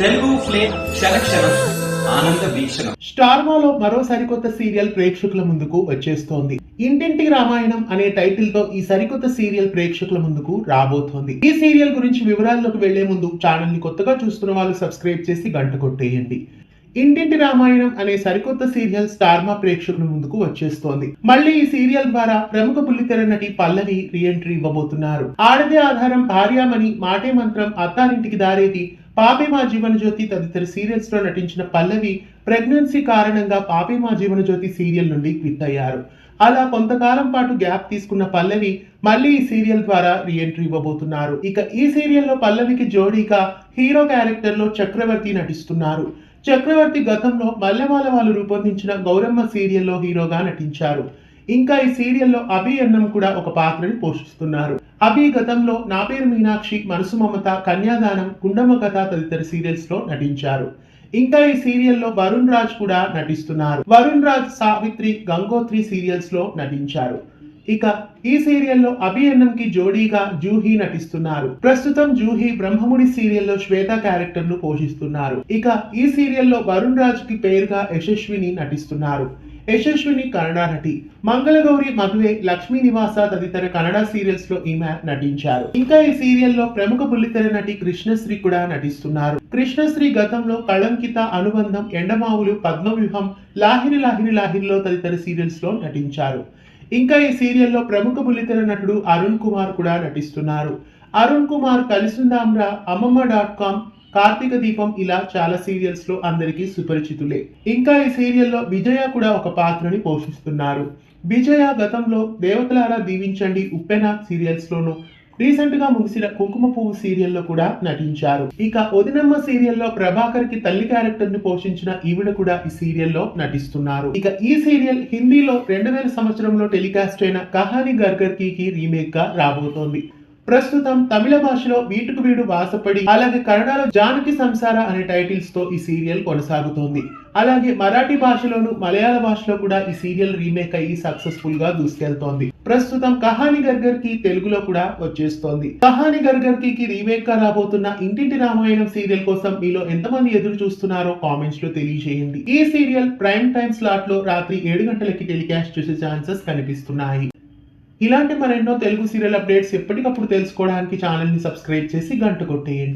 Telugu flame క్షణక్షణం ఆనంద వీక్షణం. Star మాలో మరో సరికొత్త సీరియల్ ప్రేక్షకుల ముందుకు వచ్చేస్తోంది. ఇంటింటి రామాయణం అనే టైటిల్ తో ఈ సరికొత్త సీరియల్ ప్రేక్షకుల ముందుకు రాబోతోంది. ఈ సీరియల్ గురించి వివరాల్లోకి వెళ్లే ముందు ఛానల్ ని కొత్తగా చూస్తున్న వాళ్ళు సబ్స్క్రైబ్ చేసి గంట కొట్టేయండి. ఇంటింటి రామాయణం అనే సరికొత్త సీరియల్ స్టార్ మా ప్రేక్షకుల ముందుకు వచ్చేస్తోంది. మళ్ళీ ఈ సీరియల్ ద్వారా ప్రముఖ బుల్లితెర నటి పల్లవి రీఎంట్రీ ఇవ్వబోతున్నారు. ఆడదే ఆధారం, భార్యామణి, మాటే మంత్రం, అత్తారింటికి దారేది, పాపే మా జీవన జ్యోతి తదితర సీరియల్స్ లో నటించిన పల్లవి ప్రెగ్నెన్సీ కారణంగా పాపే మా జీవన జ్యోతి సీరియల్ నుండి క్విట్ అయ్యారు. అలా కొంతకాలం పాటు గ్యాప్ తీసుకున్న పల్లవి మళ్ళీ ఈ సీరియల్ ద్వారా రీఎంట్రీ ఇవ్వబోతున్నారు. ఇక ఈ సీరియల్లో పల్లవికి జోడీగా హీరో క్యారెక్టర్ లో చక్రవర్తి నటిస్తున్నారు. చక్రవర్తి గతంలో మల్లెమాల వాళ్ళు రూపొందించిన గౌరమ్మ సీరియల్లో హీరోగా నటించారు. ఇంకా ఈ సీరియల్లో అభి అన్నం కూడా ఒక పాత్రని పోషిస్తున్నారు. అభి గతంలో నా పేరు మీనాక్షి, మనసు మమత, కన్యాదానం, గుండమ్మ కథ తదితర సీరియల్స్ లో నటించారు. ఇంకా ఈ సీరియల్లో వరుణ్ రాజ్ కూడా నటిస్తున్నారు. వరుణ్ రాజ్ సావిత్రి, గంగోత్రి సీరియల్స్ లో నటించారు. ఇక ఈ సీరియల్లో అభి అన్నంకి జోడీగా జూహీ నటిస్తున్నారు. ప్రస్తుతం జూహీ బ్రహ్మముడి సీరియల్లో శ్వేత క్యారెక్టర్ ను పోషిస్తున్నారు. ఇక ఈ సీరియల్లో వరుణ్ రాజ్ కి పేరుగా యశస్విని నటిస్తున్నారు. యశస్విని కన్నడ నటి. మంగళగౌరి, మధువే, లక్ష్మీ నివాస తదితర కన్నడ సీరియల్స్ లో ఈమె నటించారు. ఇంకా ఈ సీరియల్లో ప్రముఖ బుల్లితెర నటి కృష్ణశ్రీ కూడా నటిస్తున్నారు. కృష్ణశ్రీ గతంలో కళంకిత, అనుబంధం, ఎండమావులు, పద్మవ్యూహం, లాహిరి లాహిరి లాహిరిలో తదితర సీరియల్స్ లో నటించారు. ఇంకా ఈ సీరియల్లో ప్రముఖ బుల్లితెర నటుడు అరుణ్ కుమార్ కూడా నటిస్తున్నారు. అరుణ్ కుమార్ కలిసిందాంరా, అమ్మమ్మ.com, కార్తీక దీపం ఇలా చాలా సీరియల్స్ లో అందరికీ సుపరిచితులే. ఇంకా ఈ సీరియల్లో విజయ కూడా ఒక పాత్రని పోషిస్తున్నారు. విజయ గతంలో దేవతలారా దీవించండి, ఉప్పెన సీరియల్స్ లోను, రీసెంట్ గా ముగిసిన కుంకుమ పువ్వు సీరియల్లో కూడా నటించారు. ఇక వదినమ్మ సీరియల్లో ప్రభాకర్ కి తల్లి క్యారెక్టర్ ని పోషించిన ఈవిడ కూడా ఈ సీరియల్లో నటిస్తున్నారు. ఇక ఈ సీరియల్ హిందీలో 2000 సంవత్సరంలో టెలికాస్ట్ అయిన కహాని గర్గర్ కి రీమేక్ గా రాబోతోంది. ప్రస్తుతం తమిళ భాషలో వీటుకు వీడు వాసపడి, అలాగే కన్నడలో జానకి సంసార అనే టైటిల్స్ తో ఈ సీరియల్ కొనసాగుతోంది. అలాగే మరాఠీ భాషలోను, మలయాళ భాషలో కూడా ఈ సీరియల్ రీమేక్ అయ్యి సక్సెస్ఫుల్ గా దూసుకెళ్తోంది. ప్రస్తుతం కహాని గర్గర్ కి తెలుగులో కూడా వచ్చేస్తోంది. కహాని గర్గర్ కి రీమేక్ గా రాబోతున్న ఇంటింటి రామాయణం సీరియల్ కోసం మీలో ఎంతమంది ఎదురు చూస్తున్నారో కామెంట్స్ లో తెలియజేయండి. ఈ సీరియల్ ప్రైమ్ టైమ్ స్లాట్ లో రాత్రి 7 గంటలకి టెలికాస్ట్ చేసే ఛాన్సెస్ కనిపిస్తున్నాయి. ఇలాంటి మరెన్నో తెలుగు సీరియల్ అప్డేట్స్ ఎప్పటికప్పుడు తెలుసుకోవడానికి ఛానల్ ని సబ్స్క్రైబ్ చేసి గంట కొట్టేయండి.